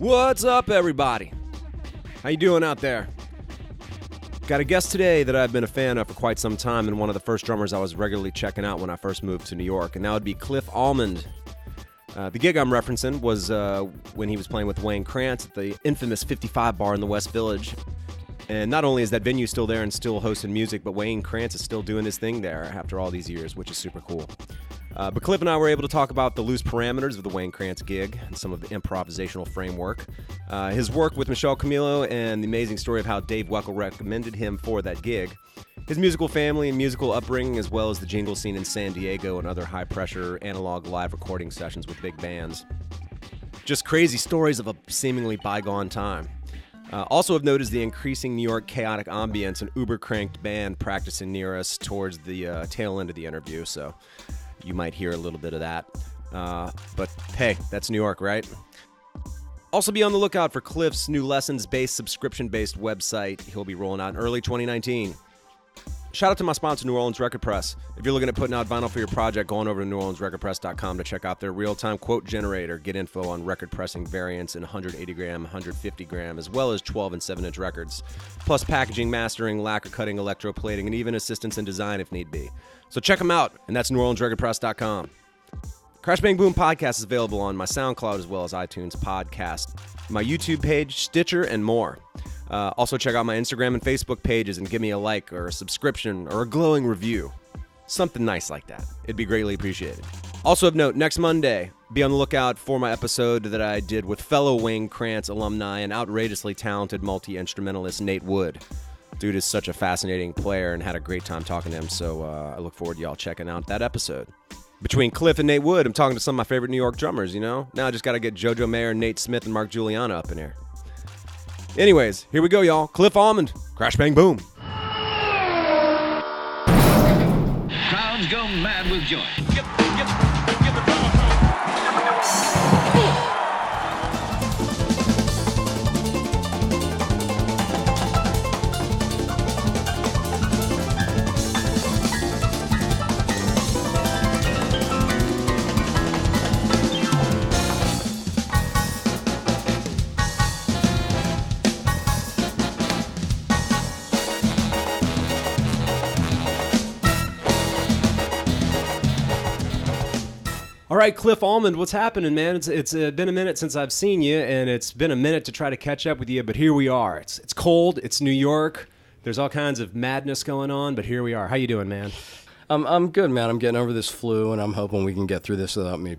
What's up, everybody? How you doing out there? Got a guest today that I've been a fan of for quite some time, and one of the first drummers I was regularly checking out when I first moved to New York, and that would be Cliff Almond. The gig I'm referencing was when he was playing with Wayne Krantz at the infamous 55 Bar in the West Village. And not only is that venue still there and still hosting music, but Wayne Krantz is still doing his thing there after all these years, which is super cool. But Cliff and I were able to talk about the loose parameters of the Wayne Krantz gig and some of the improvisational framework, his work with Michel Camilo, and the amazing story of how Dave Weckl recommended him for that gig, his musical family and musical upbringing, as well as the jingle scene in San Diego and other high-pressure analog live recording sessions with big bands. Just crazy stories of a seemingly bygone time. Also of note is the increasing New York chaotic ambience and uber-cranked band practicing near us towards the tail end of the interview, so you might hear a little bit of that. But hey, that's New York, right? Also be on the lookout for Cliff's new lessons-based, subscription-based website he'll be rolling out in early 2019. Shout out to my sponsor, New Orleans Record Press. If you're looking at putting out vinyl for your project, go on over to NewOrleansRecordPress.com to check out their real-time quote generator. Get info on record pressing variants in 180 gram, 150 gram, as well as 12 and 7-inch records. Plus packaging, mastering, lacquer cutting, electroplating, and even assistance in design if need be. So check them out, and that's NewOrleansRecordPress.com. Crash Bang Boom Podcast is available on my SoundCloud as well as iTunes Podcast, my YouTube page, Stitcher, and more. Also check out my Instagram and Facebook pages and give me a like or a subscription or a glowing review. Something nice like that. It'd be greatly appreciated. Also of note, next Monday, be on the lookout for my episode that I did with fellow Wayne Krantz alumni and outrageously talented multi-instrumentalist Nate Wood. Dude is such a fascinating player and had a great time talking to him, so I look forward to y'all checking out that episode. Between Cliff and Nate Wood, I'm talking to some of my favorite New York drummers, you know? Now I just got to get JoJo Mayer, Nate Smith, and Mark Giuliano up in here. Anyways, here we go, y'all. Cliff Almond, Crash Bang Boom. Crowds go mad with joy. All right, Cliff Almond, what's happening, man? It's been a minute since I've seen you, and it's been a minute to try to catch up with you, but here we are. It's cold, it's New York, there's all kinds of madness going on, but here we are. How you doing, man? I'm good, man. I'm getting over this flu, and I'm hoping we can get through this without me,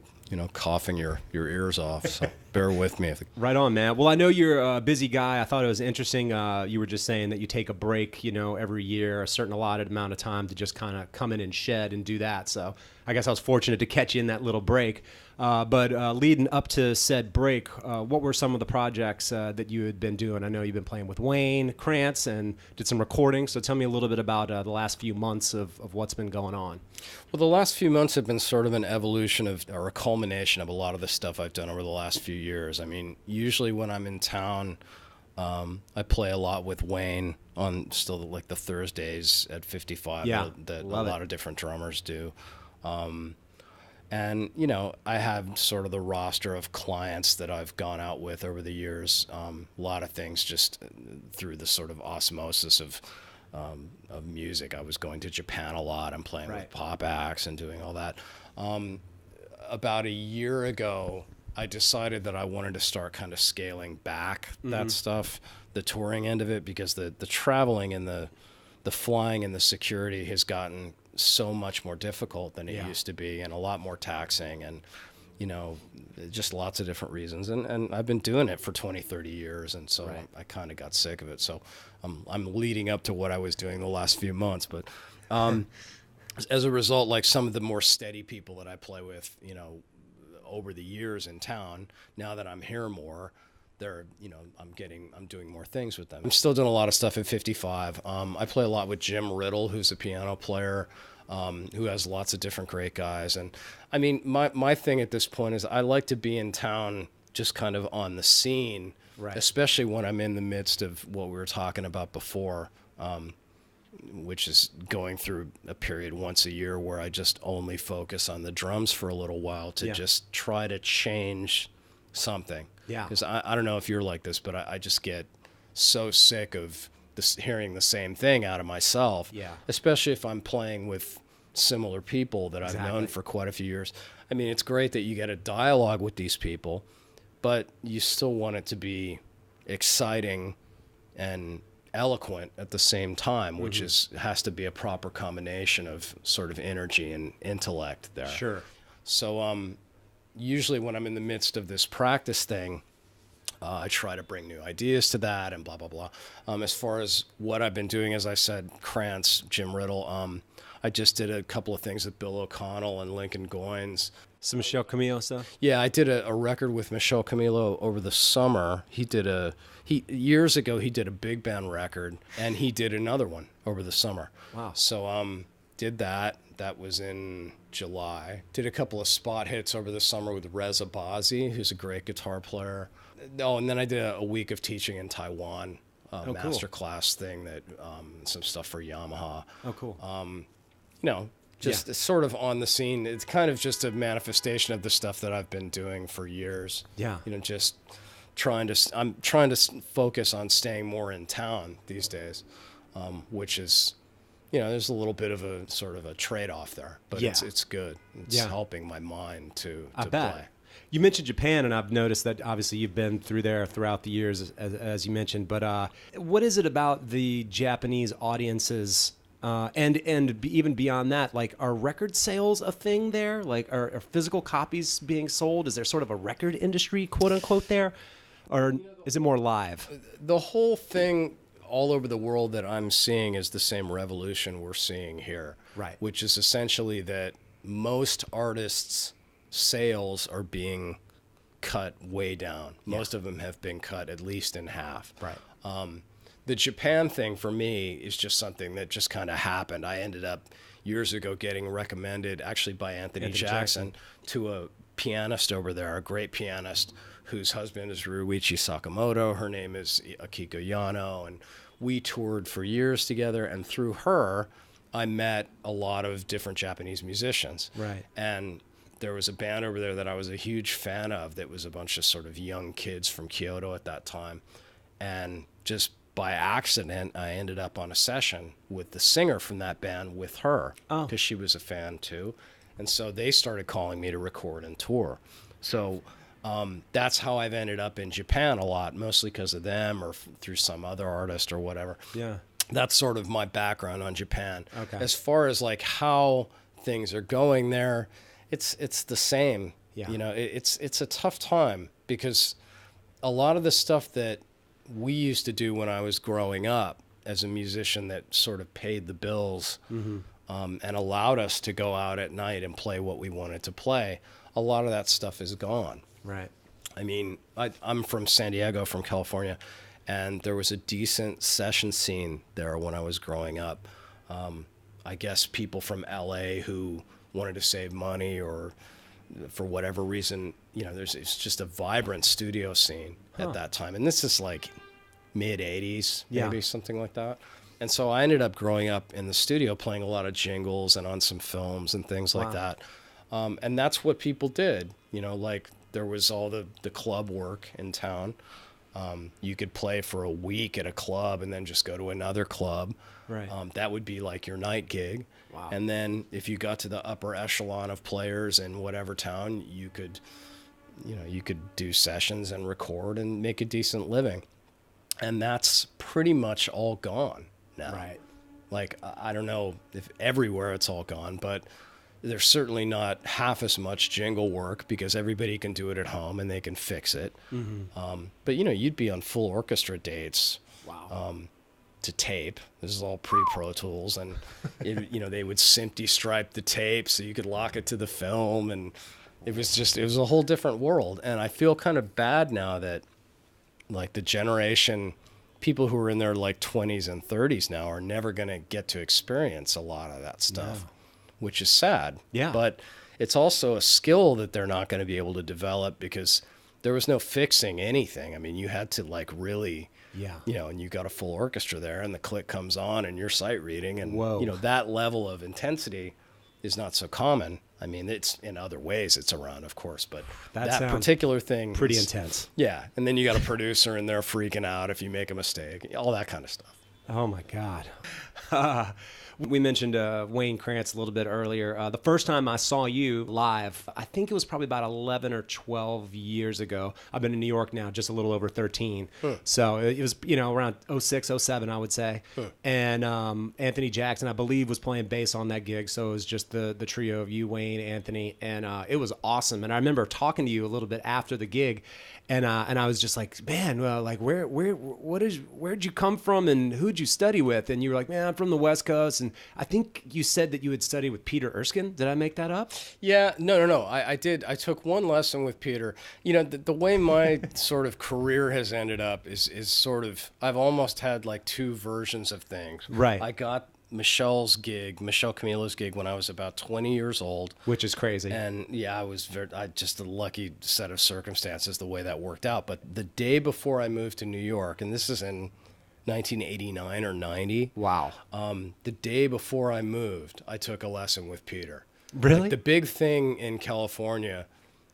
coughing your ears off, so bear with me. Right on, man. Well, I know you're a busy guy. I thought it was interesting. You were just saying that you take a break, every year, a certain allotted amount of time to just kind of come in and shed and do that, so I guess I was fortunate to catch you in that little break. But leading up to said break, what were some of the projects that you had been doing? I know you've been playing with Wayne Krantz and did some recording, so tell me a little bit about the last few months of what's been going on. Well, the last few months have been sort of an evolution of, or a culmination of a lot of the stuff I've done over the last few years. I mean, usually when I'm in town, I play a lot with Wayne on still like the Thursdays at 55 that a lot of different drummers do. And, I have sort of the roster of clients that I've gone out with over the years. A lot of things just through the sort of osmosis of music. I was going to Japan a lot and playing with pop acts and doing all that. About a year ago, I decided that I wanted to start kind of scaling back that stuff, the touring end of it, because the traveling and the flying and the security has gotten so much more difficult than it used to be, and a lot more taxing, and just lots of different reasons, and I've been doing it for 20-30 years, and so I kind of got sick of it. So I'm leading up to what I was doing the last few months, but as a result, like some of the more steady people that I play with over the years in town, now that I'm here more, I'm doing more things with them. I'm still doing a lot of stuff at 55. I play a lot with Jim Riddle, who's a piano player, who has lots of different great guys. And I mean, my thing at this point is I like to be in town just kind of on the scene, especially when I'm in the midst of what we were talking about before, which is going through a period once a year where I just only focus on the drums for a little while to just try to change something. Yeah. Because I don't know if you're like this, but I just get so sick of hearing the same thing out of myself. Yeah. Especially if I'm playing with similar people that I've Exactly. known for quite a few years. I mean, it's great that you get a dialogue with these people, but you still want it to be exciting and eloquent at the same time, which has to be a proper combination of sort of energy and intellect there. Sure. So usually when I'm in the midst of this practice thing, I try to bring new ideas to that and blah, blah, blah. As far as what I've been doing, as I said, Krantz, Jim Riddle, I just did a couple of things with Bill O'Connell and Lincoln Goines. Some Michel Camilo stuff? Yeah, I did a record with Michel Camilo over the summer. Years ago, he did a big band record, and he did another one over the summer. Wow. So did that. That was in July. Did a couple of spot hits over the summer with Reza Bazi, who's a great guitar player. Oh, and then I did a week of teaching in Taiwan, master class thing, that some stuff for Yamaha. Oh, cool. Just sort of on the scene. It's kind of just a manifestation of the stuff that I've been doing for years. Yeah. Just I'm trying to focus on staying more in town these days, which is, there's a little bit of a sort of a trade-off there, but it's good. It's helping my mind to play. You mentioned Japan, and I've noticed that obviously you've been through there throughout the years, as you mentioned. But what is it about the Japanese audiences, and even beyond that? Like, are record sales a thing there? Like, are physical copies being sold? Is there sort of a record industry, quote unquote, there, or is it more live? The whole thing all over the world that I'm seeing is the same revolution we're seeing here, right? Which is essentially that most artists' sales are being cut way down. Most of them have been cut at least in half. Right. The Japan thing for me is just something that just kind of happened. I ended up years ago getting recommended actually by Anthony Jackson to a pianist over there, a great pianist whose husband is Ryuichi Sakamoto. Her name is Akiko Yano, and we toured for years together, and through her I met a lot of different Japanese musicians. Right. And there was a band over there that I was a huge fan of that was a bunch of sort of young kids from Kyoto at that time. And just by accident, I ended up on a session with the singer from that band with her, because she was a fan too. And so they started calling me to record and tour. So that's how I've ended up in Japan a lot, mostly because of them or through some other artist or whatever. Yeah. That's sort of my background on Japan. Okay. As far as like how things are going there, it's the same. Yeah. It's a tough time because a lot of the stuff that we used to do when I was growing up as a musician that sort of paid the bills, and allowed us to go out at night and play what we wanted to play, a lot of that stuff is gone. Right. I mean, I'm from San Diego, from California, and there was a decent session scene there when I was growing up. I guess people from LA who wanted to save money or for whatever reason, it's just a vibrant studio scene at that time. And this is like mid 80s, maybe something like that. And so I ended up growing up in the studio playing a lot of jingles and on some films and things like that. And that's what people did, like there was all the club work in town. You could play for a week at a club and then just go to another club. Right. That would be like your night gig. Wow. And then if you got to the upper echelon of players in whatever town, you could do sessions and record and make a decent living. And that's pretty much all gone now. Right. Like, I don't know if everywhere it's all gone, but there's certainly not half as much jingle work because everybody can do it at home and they can fix it. But you'd be on full orchestra dates. Wow. To tape. This is all pre-Pro Tools, and they would Simpty stripe the tape so you could lock it to the film, and it was a whole different world. And I feel kind of bad now that like the generation, people who are in their like 20s and 30s now are never going to get to experience a lot of that stuff, which is sad. Yeah. But it's also a skill that they're not going to be able to develop because there was no fixing anything. I mean, you had to like really, and you got a full orchestra there and the click comes on and you're sight reading and, that level of intensity is not so common I mean, it's in other ways it's around, of course, but That that sounds particular thing pretty is- intense. Yeah, and then you got a producer and they're freaking out if you make a mistake, all that kind of stuff. Oh my God. We mentioned Wayne Krantz a little bit earlier. The first time I saw you live, I think it was probably about 11 or 12 years ago. I've been in New York now just a little over 13. So it was, around 06, 07, I would say. And Anthony Jackson, I believe, was playing bass on that gig. So it was just the trio of you, Wayne, Anthony, and it was awesome. And I remember talking to you a little bit after the gig, and I was just like, man, like where'd you come from and who'd you study with? And you were like, man, I'm from the West Coast. And I think you said that you had studied with Peter Erskine. Did I make that up? Yeah, no. I did. I took one lesson with Peter. The way my sort of career has ended up is sort of, I've almost had like two versions of things. Right. I got Michel Camilo's gig when I was about 20 years old. Which is crazy. And yeah, I just a lucky set of circumstances the way that worked out. But the day before I moved to New York, and this is in 1989 or 90. Wow. The day before I moved, I took a lesson with Peter. Really? Like the big thing in California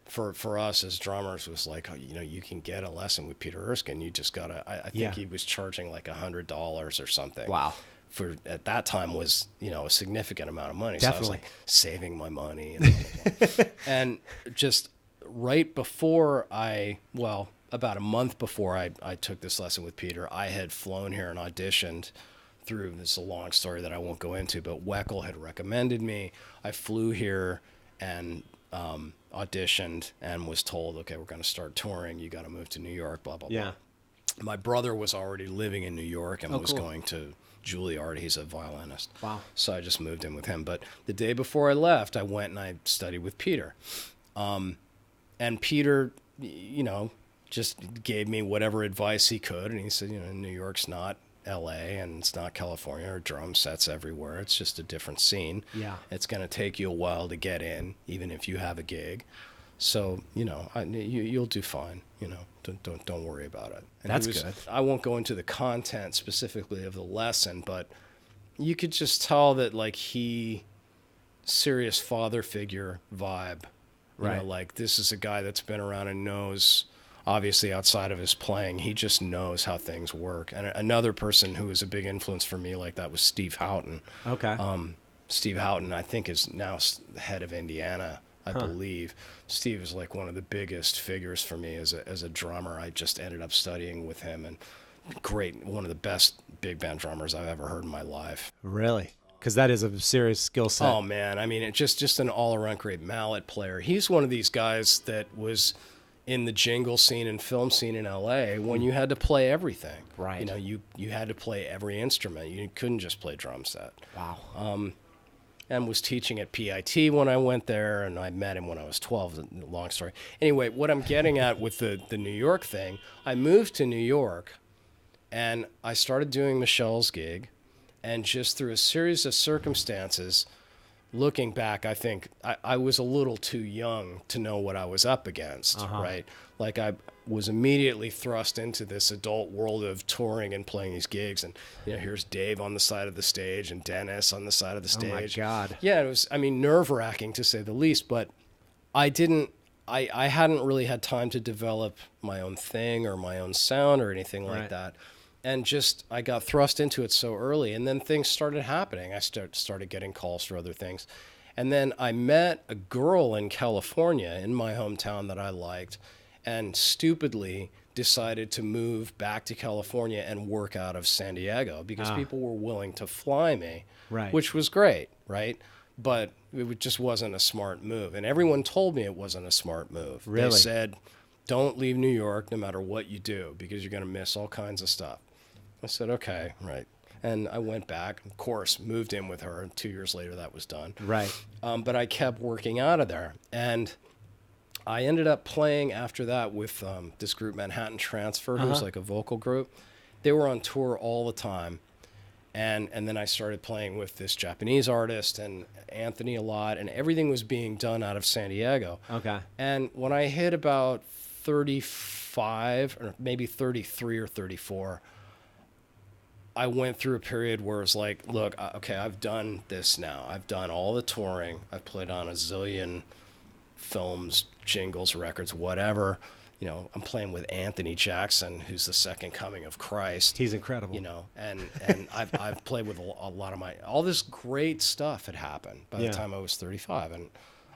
for us as drummers was like, you can get a lesson with Peter Erskine. You just gotta. I think he was charging like $100 or something. Wow. For at that time was a significant amount of money. Definitely. So I was like saving my money and just right before about a month before I took this lesson with Peter, I had flown here and auditioned through, this is a long story that I won't go into, but Weckl had recommended me. I flew here and auditioned and was told, okay, we're going to start touring. You got to move to New York, blah, blah, blah. Yeah. My brother was already living in New York and was cool. going to Juilliard. He's a violinist. Wow. So I just moved in with him. But the day before I left, I went and I studied with Peter. And Peter, just gave me whatever advice he could. And he said, New York's not LA and it's not California or drum sets everywhere. It's just a different scene. Yeah. It's going to take you a while to get in, even if you have a gig. So, you'll do fine. Don't worry about it. And That's good. I won't go into the content specifically of the lesson, but you could just tell that like serious father figure vibe. Right. Like this is a guy that's been around and knows, obviously outside of his playing, he just knows how things work. And another person who was a big influence for me like that was Steve Houghton. Okay. Steve Houghton, I think, is now head of Indiana, I believe. Steve is like one of the biggest figures for me as a drummer. I just ended up studying with him, and one of the best big band drummers I've ever heard in my life. Really? Because that is a serious skill set. Oh man, I mean, it's just an all-around great mallet player. He's one of these guys that was in the jingle scene and film scene in LA when you had to play everything. Right. You had to play every instrument. You couldn't just play drum set. Wow. And was teaching at PIT when I went there, and I met him when I was 12. Long story. Anyway, what I'm getting at with the New York thing, I moved to New York, and I started doing Michel's gig, and just through a series of circumstances, looking back, I think I was a little too young to know what I was up against, right? Like I was immediately thrust into this adult world of touring and playing these gigs. And, here's Dave on the side of the stage and Dennis on the side of the stage. Oh, my God. Yeah, it was, nerve-wracking to say the least, but I hadn't really had time to develop my own thing or my own sound or anything like that. And I got thrust into it so early, and then things started happening. I started getting calls for other things. And then I met a girl in California in my hometown that I liked, and stupidly decided to move back to California and work out of San Diego because people were willing to fly me, which was great, right? But it just wasn't a smart move. And everyone told me it wasn't a smart move. Really? They said, don't leave New York no matter what you do because you're going to miss all kinds of stuff. I said, okay, right. And I went back, of course, moved in with her. 2 years later, that was done. Right. But I kept working out of there. And I ended up playing after that with this group, Manhattan Transfer, who was like a vocal group. They were on tour all the time. And then I started playing with this Japanese artist and Anthony a lot. And everything was being done out of San Diego. Okay. And when I hit about 35, or maybe 33 or 34, I went through a period where it's like, look, okay, I've done this now. I've done all the touring. I've played on a zillion films, jingles, records, whatever. You know, I'm playing with Anthony Jackson, who's the second coming of Christ. He's incredible. You know, and I've played with a lot of all this great stuff had happened by the time I was 35, and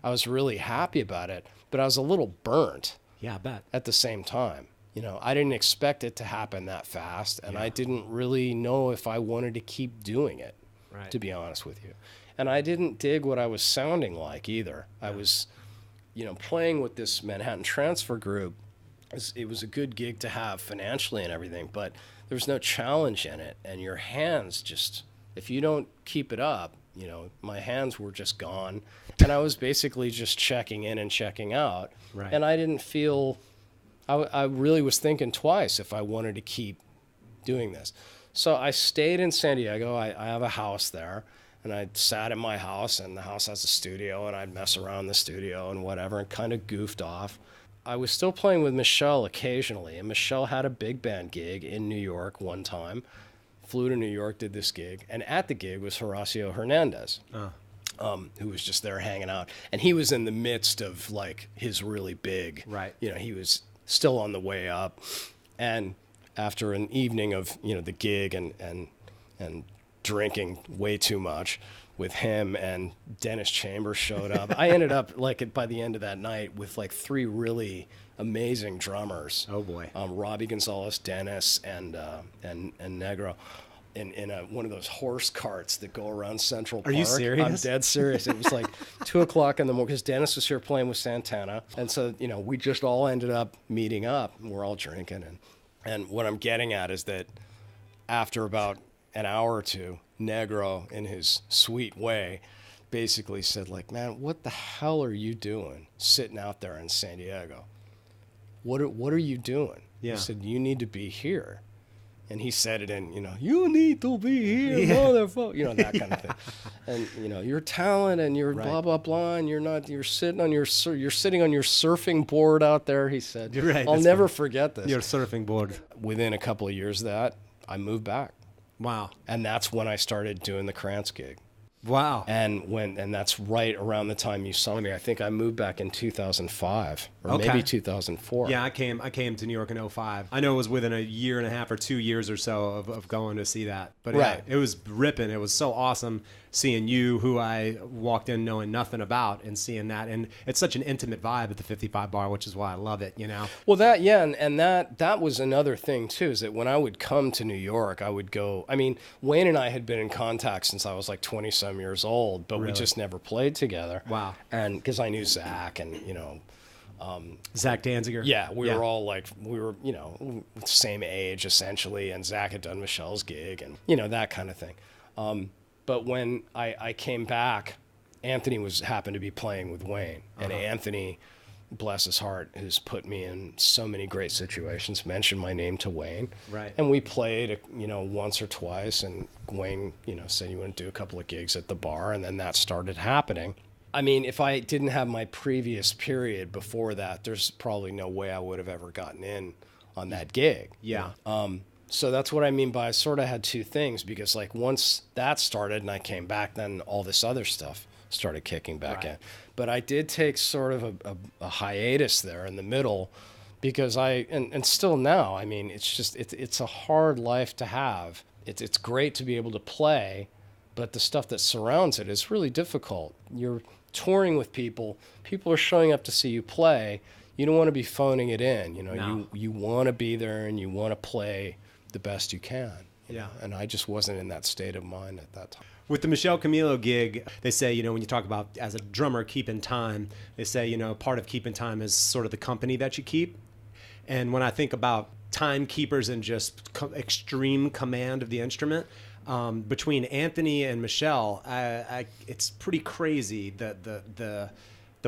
I was really happy about it, but I was a little burnt. Yeah, I bet. At the same time. You know, I didn't expect it to happen that fast, and I didn't really know if I wanted to keep doing it, to be honest with you. And I didn't dig what I was sounding like either. I was, you know, playing with this Manhattan Transfer group. It was a good gig to have financially and everything, but there was no challenge in it. And your hands just, if you don't keep it up, you know, my hands were just gone. And I was basically just checking in and checking out. Right. And I didn't feel... I really was thinking twice if I wanted to keep doing this. So I stayed in San Diego. I have a house there, and I sat in my house, and the house has a studio, and I'd mess around in the studio and whatever, and kind of goofed off. I was still playing with Michel occasionally, and Michel had a big band gig in New York one time. Flew to New York, did this gig, and at the gig was Horacio Hernandez. Who was just there hanging out. And he was in the midst of, like, his really big, you know, he was still on the way up. And after an evening of, you know, the gig and drinking way too much with him, and Dennis Chambers showed up, I ended up, like, by the end of that night with, like, 3 really amazing drummers. Oh, boy. Robbie Gonzalez, Dennis, and Negro. In one of those horse carts that go around Central Park. Are you serious? I'm dead serious. It was like 2 o'clock in the morning because Dennis was here playing with Santana. And so, you know, we just all ended up meeting up, and we're all drinking. And what I'm getting at is that after about an hour or two, Negro, in his sweet way, basically said, like, man, what the hell are you doing sitting out there in San Diego? What are you doing? Yeah. He said, you need to be here. And he said it in, you know, you need to be here, motherfucker, you know, that kind of thing. And, you know, your talent and your blah, blah, blah, and you're sitting on your surfing board out there, he said. You're right. I'll never forget this. Your surfing board. Within a couple of years of that, I moved back. Wow. And that's when I started doing the Krantz gig. Wow. And that's right around the time you saw me. I think I moved back in 2005 or maybe 2004. Yeah, I came to New York in 2005. I know it was within a year and a half or 2 years or so of going to see that. But yeah, it was ripping. It was so awesome seeing you, who I walked in knowing nothing about, and seeing that. And it's such an intimate vibe at the 55 Bar, which is why I love it, you know? Well, that was another thing, too, is that when I would come to New York, I would go, I mean, Wayne and I had been in contact since I was like 20-some years old, but we just never played together. Wow. And because I knew Zach and, you know, Zach Danziger. Yeah, we were all like, you know, same age essentially, and Zach had done Michel's gig and, you know, that kind of thing. But when I came back, Anthony happened to be playing with Wayne, and Anthony, bless his heart, has put me in so many great situations, mentioned my name to Wayne. Right. And we played, you know, once or twice, and Wayne, you know, said you want to do a couple of gigs at the bar, and then that started happening. I mean, if I didn't have my previous period before that, there's probably no way I would have ever gotten in on that gig. Yeah. So that's what I mean by I sort of had 2 things, because like once that started and I came back, then all this other stuff started kicking back in. But I did take sort of a hiatus there in the middle, because and still now, I mean, it's just, it's a hard life to have. It's great to be able to play, but the stuff that surrounds it is really difficult. You're touring with people are showing up to see you play. You don't want to be phoning it in, you know. No. You want to be there and you want to play the best you can. You know? And I just wasn't in that state of mind at that time. With the Michel Camilo gig, they say, you know, when you talk about as a drummer keeping time, they say, you know, part of keeping time is sort of the company that you keep. And when I think about timekeepers and just extreme command of the instrument, between Anthony and Michel, it's pretty crazy the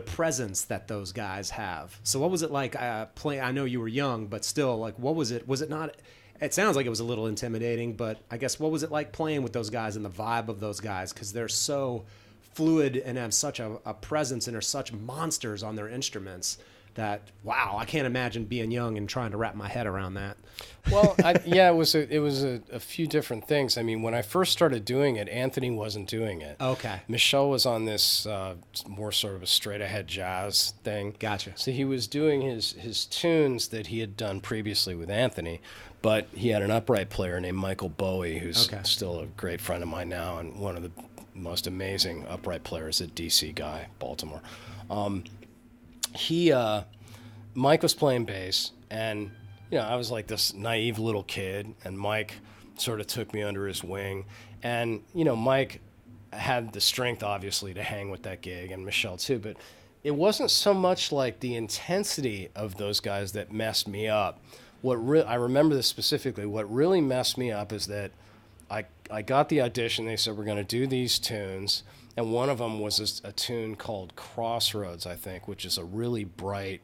presence that those guys have. So what was it like playing? I know you were young, but still, like, what was it? Was it not? It sounds like it was a little intimidating, but I guess what was it like playing with those guys and the vibe of those guys? Because they're so fluid and have such a presence and are such monsters on their instruments that, wow, I can't imagine being young and trying to wrap my head around that. Well, it was a few different things. I mean, when I first started doing it, Anthony wasn't doing it. Okay. Michel was on this more sort of a straight-ahead jazz thing. Gotcha. So he was doing his tunes that he had done previously with Anthony, but he had an upright player named Michael Bowie, who's still a great friend of mine now and one of the most amazing upright players, a DC guy, Baltimore. Mike was playing bass, and I was like this naive little kid, and Mike sort of took me under his wing. And Mike had the strength, obviously, to hang with that gig, and Michel too. But it wasn't so much like the intensity of those guys that messed me up. I remember this specifically. What really messed me up is that I got the audition. They said, we're going to do these tunes. And one of them was a tune called Crossroads, I think, which is a really bright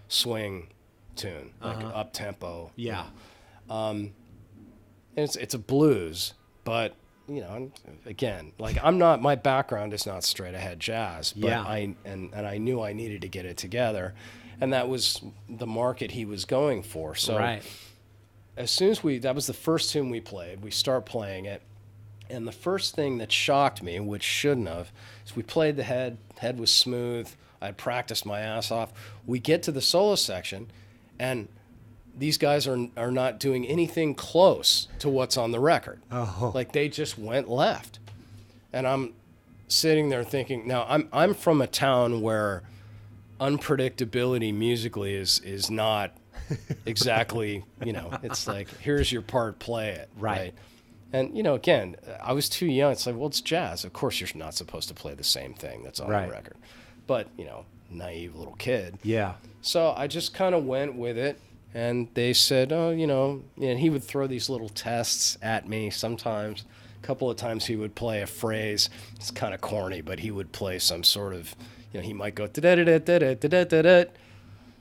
swing tune, like up-tempo. Yeah. And it's a blues, but, again, like my background is not straight-ahead jazz, but I knew I needed to get it together. And that was the market he was going for. So as soon as that was the first tune we played, we start playing it. And the first thing that shocked me, which shouldn't have, is we played the head was smooth. I practiced my ass off. We get to the solo section, and these guys are not doing anything close to what's on the record. Oh. Like they just went left. And I'm sitting there thinking, now I'm from a town where unpredictability musically is not exactly, it's like, here's your part, play it. Right. And, again, I was too young. It's like, well, it's jazz. Of course you're not supposed to play the same thing that's on the record. But, naive little kid. Yeah. So I just kind of went with it. And they said, oh, and he would throw these little tests at me sometimes. A couple of times he would play a phrase. It's kind of corny, but he would play some sort of, he might go da-da-da-da-da-da-da-da-da.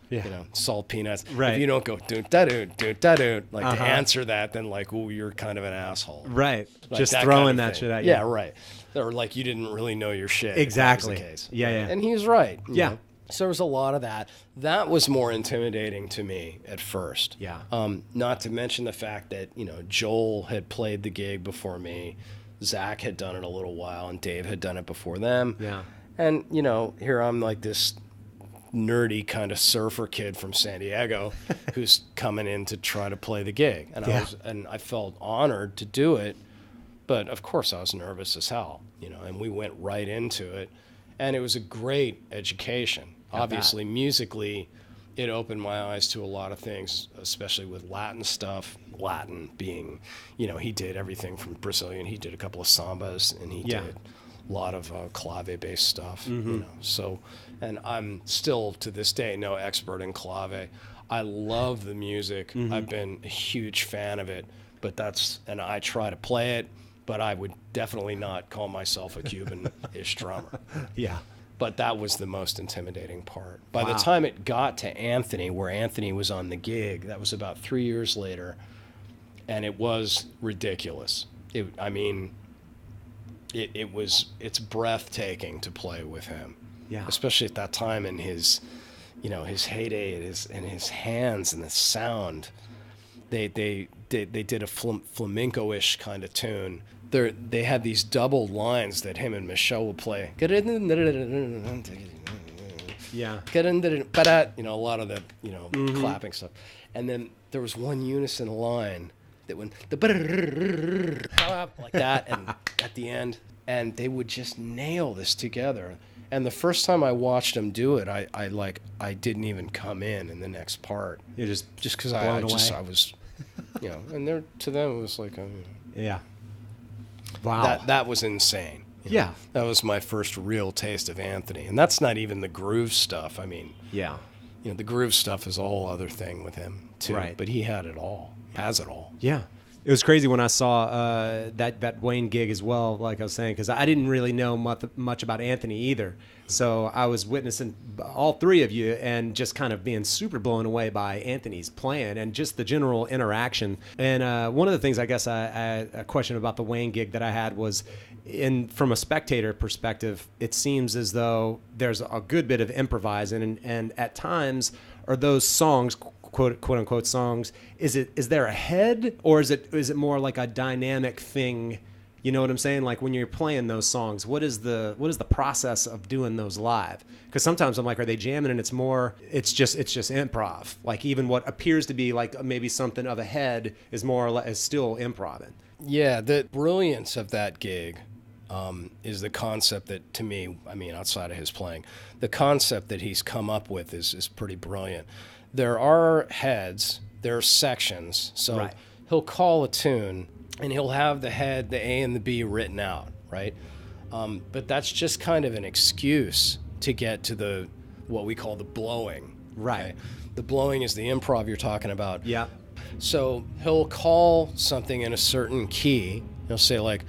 Yeah. Salt peanuts. Right. If you don't go do-da-do, like to answer that, then like, oh, you're kind of an asshole. Right. Like just that throwing kind of that thing. shit at you. Yeah, right. Or like you didn't really know your shit. Exactly. If that was the case. Yeah. And he's right. Yeah. So there was a lot of that. That was more intimidating to me at first. Yeah. Not to mention the fact that, Joel had played the gig before me. Zach had done it a little while, and Dave had done it before them. Yeah. And, here I'm like this nerdy kind of surfer kid from San Diego who's coming in to try to play the gig. And I felt honored to do it, but of course I was nervous as hell, and we went right into it, and it was a great education. Obviously, musically, it opened my eyes to a lot of things, especially with Latin stuff. Latin being, he did everything from Brazilian. He did a couple of sambas, and he did a lot of clave-based stuff. So, and I'm still to this day no expert in clave. I love the music. I've been a huge fan of it, and I try to play it, but I would definitely not call myself a Cuban-ish drummer. Yeah. But that was the most intimidating part. By the time it got to Anthony, where Anthony was on the gig, that was about 3 years later, and it was ridiculous. It's breathtaking to play with him. Yeah. Especially at that time in his heyday, and his hands and the sound. They did a flamenco-ish kind of tune. They had these double lines that him and Michel would play. Yeah. A lot of the clapping stuff. And then there was one unison line that went like that, and at the end, and they would just nail this together. And the first time I watched them do it, I didn't even come in the next part. You're just because I was, and to them it was like, yeah. Wow. That was insane. Yeah. That was my first real taste of Anthony, and that's not even the groove stuff. I mean, yeah. The groove stuff is a whole other thing with him too. Right. But he had it all. Has it all. Yeah. It was crazy when I saw that Wayne gig as well, like I was saying, because I didn't really know much about Anthony either. So I was witnessing all three of you and just kind of being super blown away by Anthony's playing and just the general interaction. And one of the things I guess a question about the Wayne gig that I had was, from a spectator perspective, it seems as though there's a good bit of improvising, and at times are those songs, quote unquote songs, is there a head, or is it more like a dynamic thing? You know what I'm saying? Like when you're playing those songs, what is the process of doing those live? Because sometimes I'm like, are they jamming and it's just improv? Like even what appears to be like maybe something of a head is more or less is still improv. Yeah, the brilliance of that gig is the concept that, to me, I mean, outside of his playing, the concept that he's come up with is pretty brilliant. There are heads, there are sections, so right. He'll call a tune, and he'll have the head, the A and the B written out, right? But that's just kind of an excuse to get to what we call the blowing. Right. Okay? The blowing is the improv you're talking about. Yeah. So he'll call something in a certain key. He'll say like,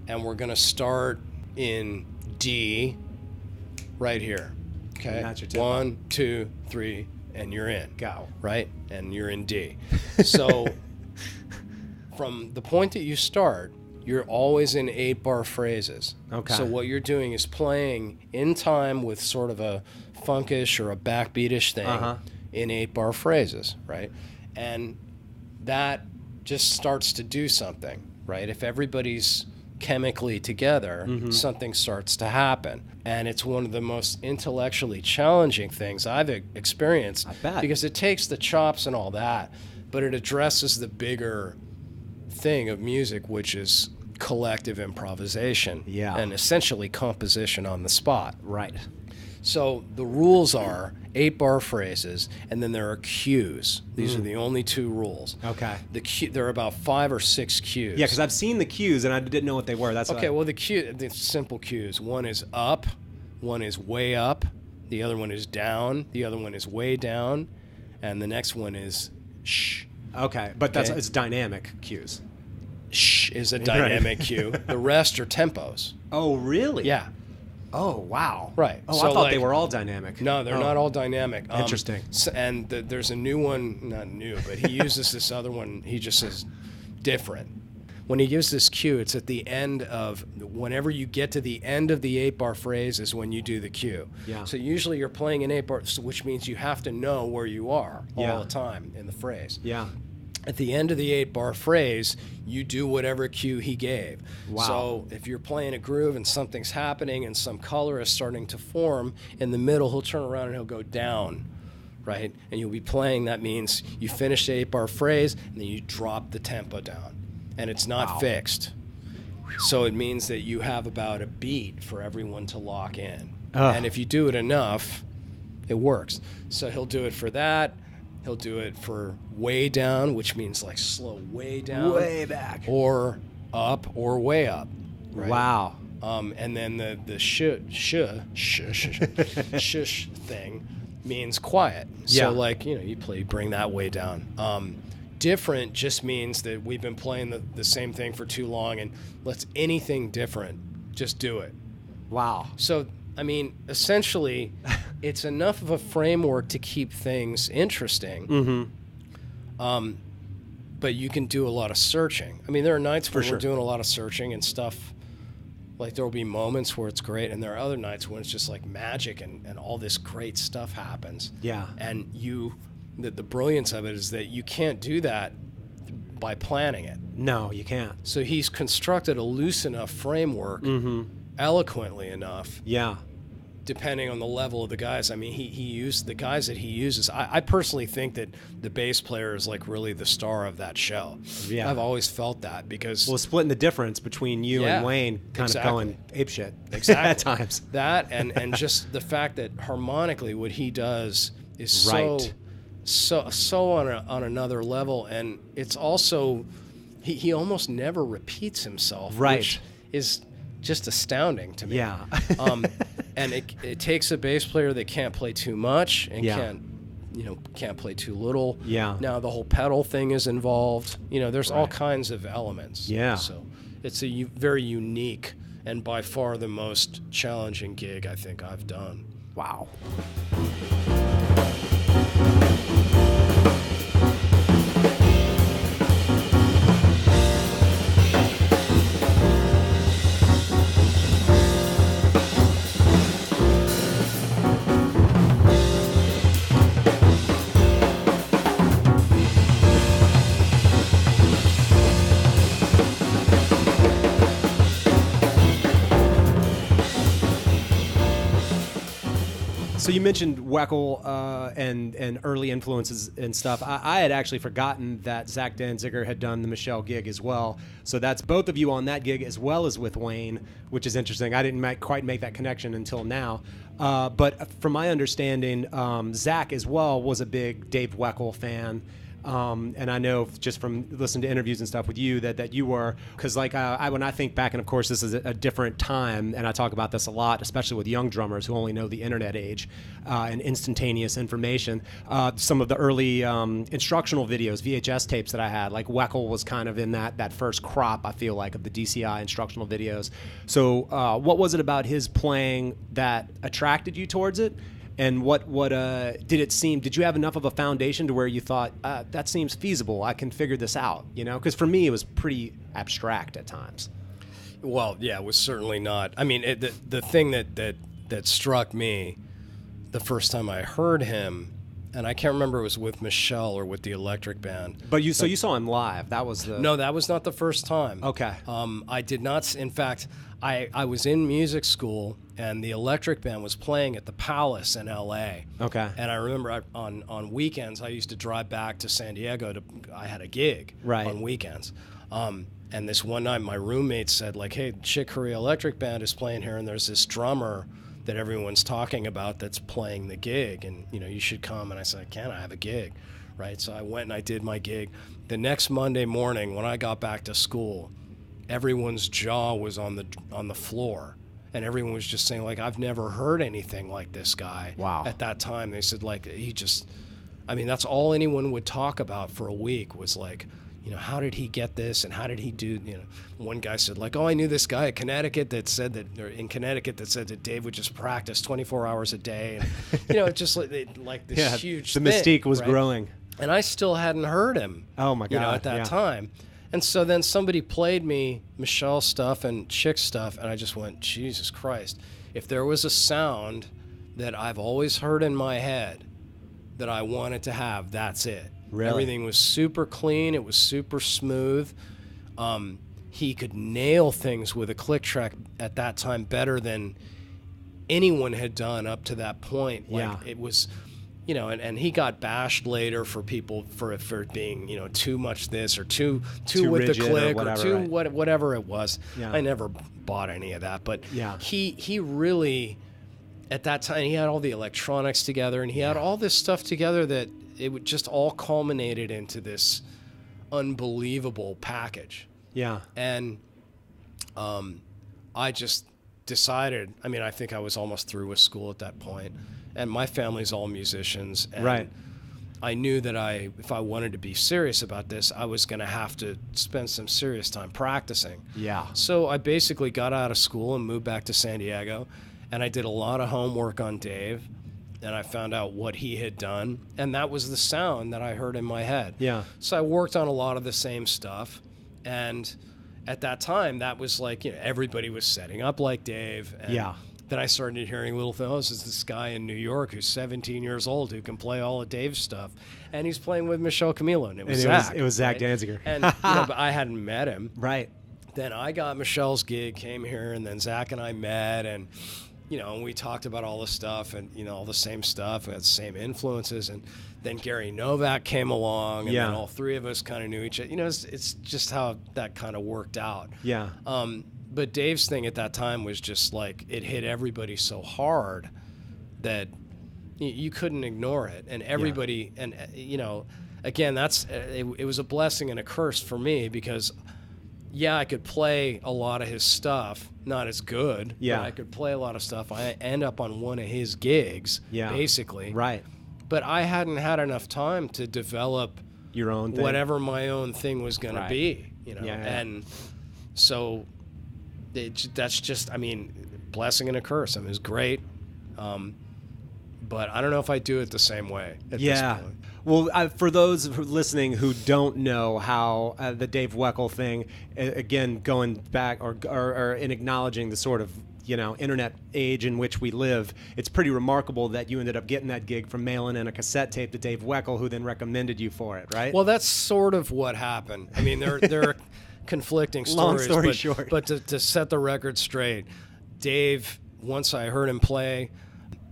and we're going to start in D right here. Okay. And that's your tempo. 1, 2, 3, and you're in. Go. Right? And you're in D. So from the point that you start, you're always in 8-bar phrases. Okay. So what you're doing is playing in time with sort of a funkish or a backbeatish thing in 8-bar phrases, right? And that just starts to do something, right? If everybody's chemically together, something starts to happen. And it's one of the most intellectually challenging things I've experienced. I bet. Because it takes the chops and all that, but it addresses the bigger thing of music, which is collective improvisation. Yeah. And essentially composition on the spot. Right. So the rules are 8-bar phrases, and then there are cues. These are the only 2 rules. Okay. There are about 5 or 6 cues. Yeah, because I've seen the cues and I didn't know what they were. That's okay. Well, the simple cues. One is up, one is way up, the other one is down, the other one is way down, and the next one is shh. Okay, but it's dynamic cues. Shh is a dynamic cue. The rest are tempos. Oh, really? Yeah. Oh, wow. Right. Oh, So, I thought like, they were all dynamic. No, they're not all dynamic. Interesting. And there's a new one, not new, but he uses this other one. He just says different. When he gives this cue, it's at the end of, whenever you get to the end of the 8-bar phrase is when you do the cue. Yeah. So usually you're playing an 8-bar, which means you have to know where you are Yeah. all the time in the phrase. Yeah. At the end of the 8-bar phrase, you do whatever cue he gave. Wow. So if you're playing a groove and something's happening and some color is starting to form, in the middle he'll turn around and he'll go down, right? And you'll be playing, that means you finish the 8-bar phrase and then you drop the tempo down. And it's not fixed. So it means that you have about a beat for everyone to lock in. And if you do it enough, it works. So he'll do it for that. He'll do it for way down, which means like slow way down. Way back. Or up or way up. Right? Wow. And then the shush thing means quiet. Yeah. So like, you bring that way down. Different just means that we've been playing the same thing for too long, and let's anything different, just do it. Wow. So, I mean, essentially, it's enough of a framework to keep things interesting. But you can do a lot of searching. I mean, there are nights where we're doing a lot of searching and stuff. Like, there will be moments where it's great, and there are other nights when it's just like magic and all this great stuff happens. Yeah. And the brilliance of it is that you can't do that by planning it. No, you can't. So he's constructed a loose enough framework, eloquently enough. Yeah. Depending on the level of the guys. I mean, he used the guys that he uses. I personally think that the bass player is like really the star of that show. Yeah. I've always felt that because Splitting the difference between you and Wayne kind of going apeshit exactly at times. That and just the fact that harmonically what he does is so on another level, and it's also he almost never repeats himself, which is just astounding to me. Yeah. And it takes a bass player that can't play too much and can't can't play too little. Yeah. Now the whole pedal thing is involved. There's all kinds of elements. Yeah. So it's a very unique and by far the most challenging gig I think I've done. Wow. So you mentioned Weckl and early influences and stuff. I had actually forgotten that Zach Danziger had done the Michel gig as well. So that's both of you on that gig as well as with Wayne, which is interesting. I didn't quite make that connection until now. But from my understanding, Zach as well was a big Dave Weckl fan. And I know just from listening to interviews and stuff with you that you were, because when I think back, and of course this is a different time, and I talk about this a lot, especially with young drummers who only know the internet age and instantaneous information. Some of the early instructional videos, VHS tapes that I had, like Weckl was kind of in that first crop, I feel like, of the DCI instructional videos. So what was it about his playing that attracted you towards it? And what did it seem? Did you have enough of a foundation to where you thought that seems feasible? I can figure this out, Because for me, it was pretty abstract at times. Well, yeah, it was certainly not. I mean, the thing that struck me the first time I heard him, and I can't remember if it was with Michel or with the Electric Band. But you saw him live. That was the... No, that was not the first time. Okay. I did not. In fact, I was in music school, and the Electric Band was playing at the Palace in L.A. Okay. And I remember on weekends, I used to drive back to San Diego. I had a gig on weekends. And this one night, my roommate said, like, hey, Chick Corea Electric Band is playing here, and there's this drummer that everyone's talking about that's playing the gig, and, you should come. And I said, I have a gig, right? So I went and I did my gig. The next Monday morning, when I got back to school, everyone's jaw was on the floor, and everyone was just saying, like, I've never heard anything like this guy. Wow. At that time, they said, like, that's all anyone would talk about for a week was, like, how did he get this, and how did he do, one guy said, like, oh, I knew this guy in Connecticut that said that Dave would just practice 24 hours a day, and, it just like this huge the thing, mystique was right? growing. And I still hadn't heard him. Oh my God. At that time. And so then somebody played me Michel stuff and Chick stuff, and I just went, Jesus Christ. If there was a sound that I've always heard in my head that I wanted to have, that's it. Really? Everything was super clean. It was super smooth. He could nail things with a click track at that time better than anyone had done up to that point. It was... and he got bashed later for people for being, too much this or too with the click or too whatever it was. Yeah. I never bought any of that, but yeah. he really, at that time, he had all the electronics together, and he had all this stuff together that it would just all culminated into this unbelievable package. Yeah. And I just decided, I think I was almost through with school at that point. And my family's all musicians. And right. I knew that if I wanted to be serious about this, I was going to have to spend some serious time practicing. Yeah. So I basically got out of school and moved back to San Diego. And I did a lot of homework on Dave. And I found out what he had done. And that was the sound that I heard in my head. Yeah. So I worked on a lot of the same stuff. And at that time, that was like, everybody was setting up like Dave. And yeah. Then I started hearing little things. Oh, this is this guy in New York who's 17 years old who can play all of Dave's stuff, and he's playing with Michel Camilo, and it was Zach. It was Zach right? Danziger, and but I hadn't met him. Right. Then I got Michel's gig, came here, and then Zach and I met, and and we talked about all the stuff, and all the same stuff, we had the same influences, and then Gary Novak came along, and then all three of us kind of knew each other. It's just how that kind of worked out. Yeah. But Dave's thing at that time was just like it hit everybody so hard that you couldn't ignore it, and everybody, and again, it was a blessing and a curse for me because, I could play a lot of his stuff, not as good. Yeah, but I could play a lot of stuff. I end up on one of his gigs, basically. Right. but I hadn't had enough time to develop your own thing. whatever my own thing was going to be, Yeah. And so that's just, I mean, blessing and a curse. I mean, it's great. But I don't know if I do it the same way at this point. Well, for those listening who don't know how the Dave Weckl thing, again, going back or in acknowledging the sort of, internet age in which we live, it's pretty remarkable that you ended up getting that gig from mailing in a cassette tape to Dave Weckl, who then recommended you for it, right? Well, that's sort of what happened. I mean, there are conflicting stories. Long story short. But to set the record straight, Dave, once I heard him play,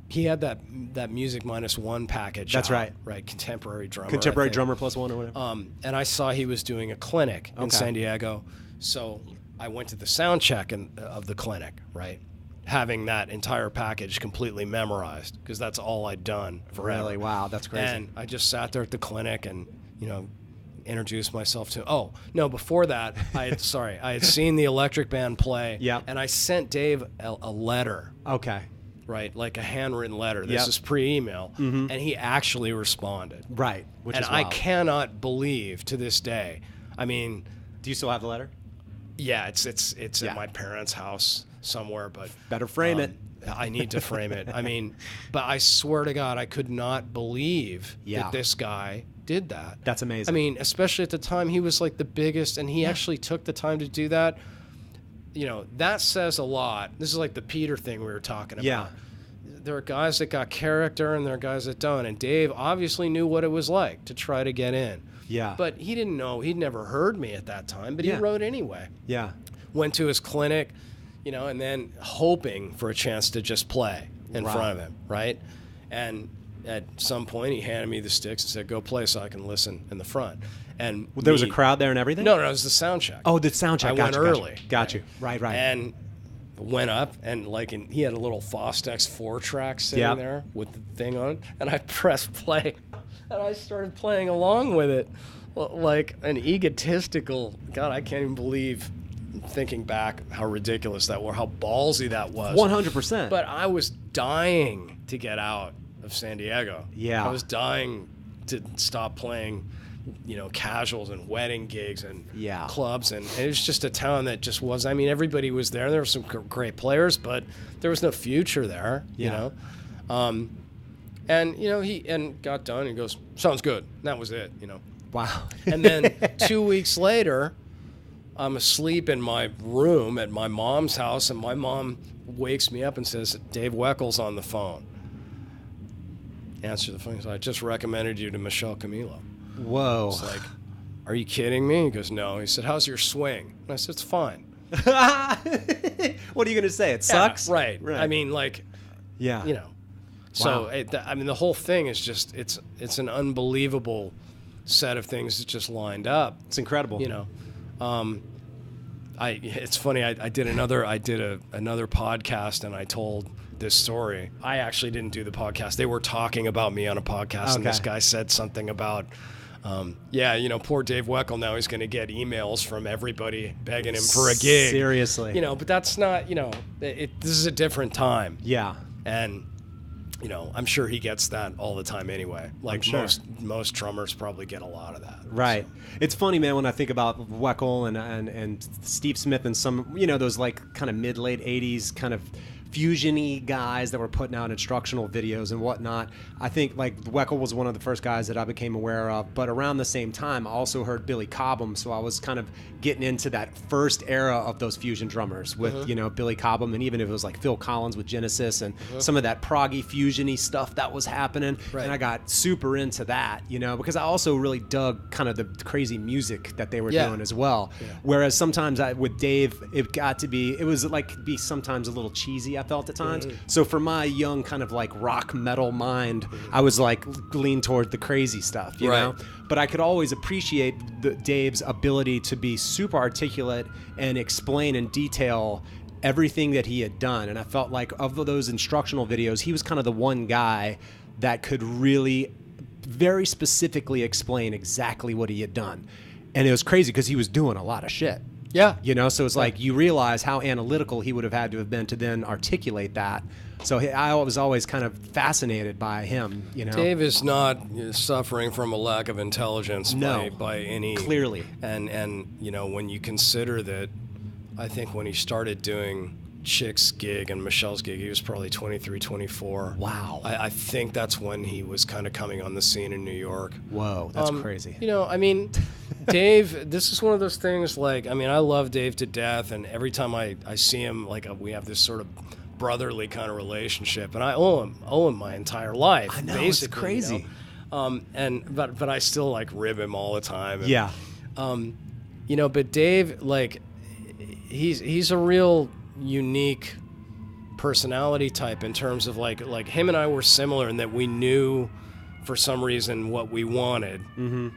he had that Music -1 package. That's out, right. Contemporary drummer. Contemporary drummer +1 or whatever. And I saw he was doing a clinic in San Diego, so I went to the sound check of the clinic, right, having that entire package completely memorized because that's all I'd done forever. Really? Wow, that's crazy. And I just sat there at the clinic and introduced myself to. Oh no! Before that, I had seen the Electric Band play. Yeah. And I sent Dave a letter. Okay. Right, like a handwritten letter. This Yep. is pre-email, and he actually responded. Right, which and is I wild. cannot believe to this day. I mean, Do you still have the letter? yeah, it's at my parents' house somewhere, but Better frame it. I need to frame it. I mean, but I swear to God, I could not believe that this guy did that. That's amazing. I mean, especially at the time, he was like the biggest, and he actually took the time to do that. That says a lot. This is like the Peter thing we were talking about. Yeah. There are guys that got character, and there are guys that don't. And Dave obviously knew what it was like to try to get in. Yeah. But he didn't know. He'd never heard me at that time, but he wrote anyway. Yeah. Went to his clinic, and then hoping for a chance to just play in front of him, right? And at some point, he handed me the sticks and said, "Go play so I can listen in the front." And There was a crowd there and everything? No, it was the sound check. Oh, the sound check. I went early. Got you. Right. And went up, and he had a little Fostex 4-track sitting there with the thing on it, and I pressed play, and I started playing along with it like an egotistical, God, I can't even believe, thinking back, how ridiculous that was, how ballsy that was. 100%. But I was dying to get out of San Diego. Yeah. I was dying to stop playing casuals and wedding gigs and clubs, and it was just a town that just was. I mean, everybody was there. There were some great players, but there was no future there. And he got done and goes, "Sounds good." And that was it. Wow. And then 2 weeks later, I'm asleep in my room at my mom's house, and my mom wakes me up and says, "Dave Weckl's on the phone." Answer the phone. So I just recommended you to Michel Camilo. Whoa. It's like, "Are you kidding me?" He goes, "No." He said, "How's your swing?" And I said, "It's fine." What are you going to say? It sucks? Right. Right. I mean, So, Wow. the whole thing is just, it's an unbelievable set of things that just lined up. It's incredible. It's funny. I did another podcast, and I told this story. I actually didn't do the podcast. They were talking about me on a podcast, and this guy said something about, poor Dave Weckl, now he's going to get emails from everybody begging him for a gig. Seriously. But that's not, this is a different time. Yeah. And, I'm sure he gets that all the time anyway. Like sure. most drummers probably get a lot of that. Right. So. It's funny, man, when I think about Weckl and Steve Smith and some, those like kind of mid-late 80s kind of fusion-y guys that were putting out instructional videos and whatnot. I think like Weckl was one of the first guys that I became aware of, but around the same time I also heard Billy Cobham, so I was kind of getting into that first era of those fusion drummers with Billy Cobham, and even if it was like Phil Collins with Genesis and some of that proggy fusion-y stuff that was happening, and I got super into that, because I also really dug kind of the crazy music that they were doing as well. Whereas sometimes with Dave, it was like sometimes a little cheesy, I felt at times. So for my young kind of like rock metal mind, I was like lean toward the crazy stuff, you know? But I could always appreciate Dave's ability to be super articulate and explain in detail everything that he had done. And I felt like of those instructional videos, he was kind of the one guy that could really very specifically explain exactly what he had done. And it was crazy because he was doing a lot of shit. Yeah. You know, so it's like you realize how analytical he would have had to have been to then articulate that. So I was always kind of fascinated by him, you know. Dave is not suffering from a lack of intelligence by any... Clearly. And you know, when you consider that, I think when he started doing Chick's gig and Michel's gig, he was probably 23, 24. Wow. I think that's when he was kind of coming on the scene in New York. Whoa, that's crazy. You know, I mean, Dave, this is one of those things, like, I mean, I love Dave to death, and every time I see him, like, we have this sort of brotherly kind of relationship, and I owe him my entire life. I know, basically, it's crazy. You know? But I still, like, rib him all the time. And, yeah. You know, but Dave, like, he's a real unique personality type in terms of like him and I were similar in that we knew for some reason what we wanted, and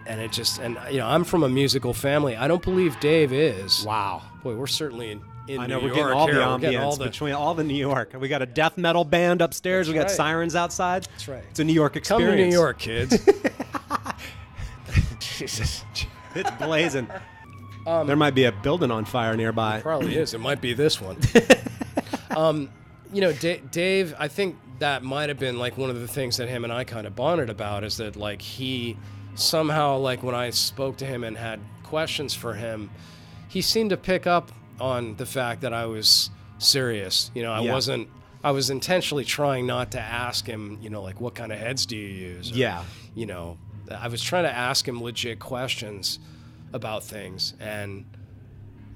it just, and you know, I'm from a musical family. I don't believe Dave is. Wow. Boy, we're certainly in I know, New we're York getting all here. the We're getting ambience all the, between all the New York. We got a death metal band upstairs. That's We got right. sirens outside. That's right. It's a New York experience. Come to New York, kids. Jesus. It's blazing. There might be a building on fire nearby. Probably is. It might be this one. You know, Dave, I think that might have been like one of the things that him and I kind of bonded about, is that like he somehow, like when I spoke to him and had questions for him, he seemed to pick up on the fact that I was serious. You know, I was intentionally trying not to ask him, you know, like, what kind of heads do you use? Or, Yeah. You know, I was trying to ask him legit questions about things, and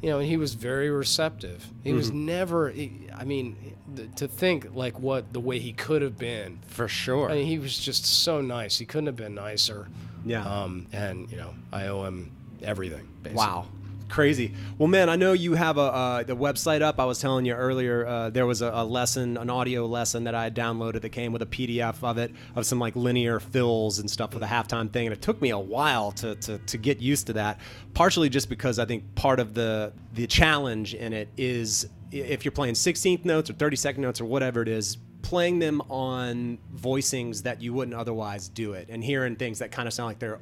you know, he was very receptive. He was never, I mean, to think like what the way he could have been. For sure. I mean, he was just so nice. He couldn't have been nicer. Yeah. And you know, I owe him everything, basically. Wow. Crazy. Well, man, I know you have the website up. I was telling you earlier, there was a lesson, an audio lesson that I had downloaded that came with a PDF of it, of some like linear fills and stuff with a halftime thing. And it took me a while to get used to that, partially just because I think part of the challenge in it is, if you're playing 16th notes or 32nd notes or whatever it is, playing them on voicings that you wouldn't otherwise do it, and hearing things that kind of sound like they're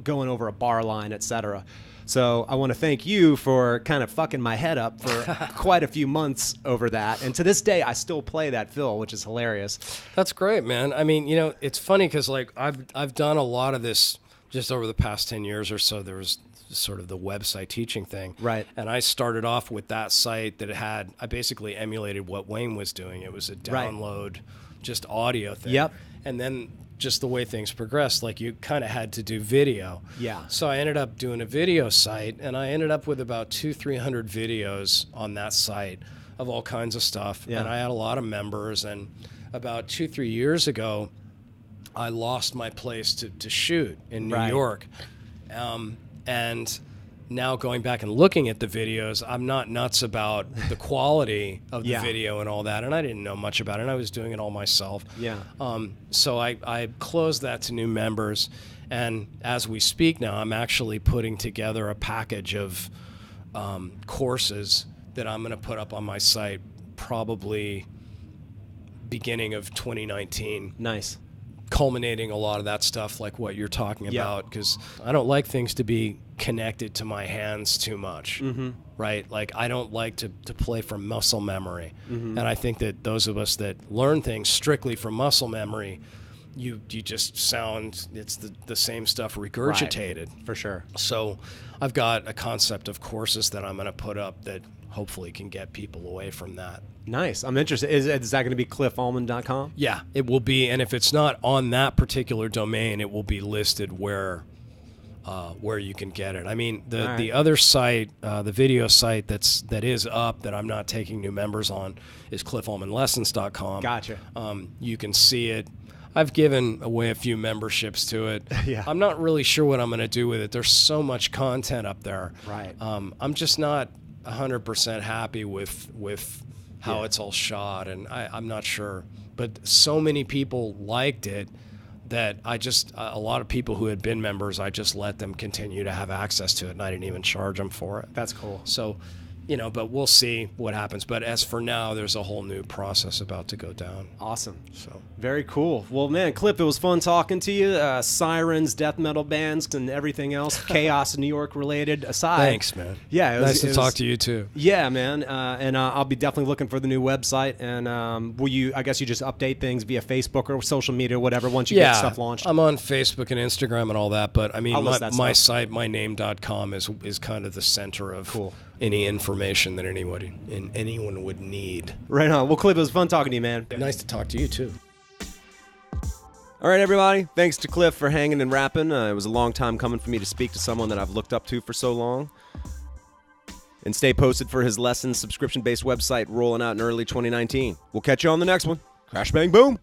going over a bar line, etc. So I want to thank you for kind of fucking my head up for quite a few months over that. And to this day, I still play that fill, which is hilarious. That's great, man. I mean, you know, it's funny because like I've done a lot of this just over the past 10 years or so. There was sort of the website teaching thing. Right. And I started off with that site that I basically emulated what Wayne was doing. It was a download, just audio thing. Yep. And then just the way things progressed, like you kind of had to do video. Yeah. So I ended up doing a video site, and I ended up with about 200-300 videos on that site of all kinds of stuff. Yeah. And I had a lot of members, and about 2-3 years ago, I lost my place to shoot in New York. And now going back and looking at the videos, I'm not nuts about the quality of the video and all that. And I didn't know much about it, and I was doing it all myself. Yeah. So I closed that to new members. And as we speak now, I'm actually putting together a package of courses that I'm going to put up on my site probably beginning of 2019. Nice. Culminating a lot of that stuff like what you're talking about, because I don't like things to be connected to my hands too much, right? Like I don't like to play from muscle memory, and I think that those of us that learn things strictly from muscle memory, you just sound, it's the same stuff regurgitated. For sure. So I've got a concept of courses that I'm going to put up that hopefully can get people away from that. Nice. I'm interested. Is that going to be cliffalmond.com? Yeah, it will be. And if it's not on that particular domain, it will be listed where you can get it. I mean, the other site, the video site that is up that I'm not taking new members on is cliffalmondlessons.com. Gotcha. You can see it. I've given away a few memberships to it. Yeah. I'm not really sure what I'm going to do with it. There's so much content up there. Right. I'm just not 100% happy with how it's all shot, and I'm not sure. But so many people liked it that a lot of people who had been members, I just let them continue to have access to it, and I didn't even charge them for it. That's cool. So, but we'll see what happens. But as for now, there's a whole new process about to go down. Awesome. So very cool. Well, man, Cliff, it was fun talking to you. Sirens, death metal bands, and everything else, chaos New York related aside. Thanks, man. Yeah, nice to talk to you too. Yeah, man. And I'll be definitely looking for the new website. And I guess you just update things via Facebook or social media, or whatever, once you get stuff launched. I'm on Facebook and Instagram and all that. But I mean, my site, myname.com is kind of the center of any information that anyone would need. Right on. Well, Cliff, it was fun talking to you, man. Nice to talk to you too. All right, everybody. Thanks to Cliff for hanging and rapping. It was a long time coming for me to speak to someone that I've looked up to for so long. And stay posted for his lessons subscription-based website rolling out in early 2019. We'll catch you on the next one. Crash, bang, boom.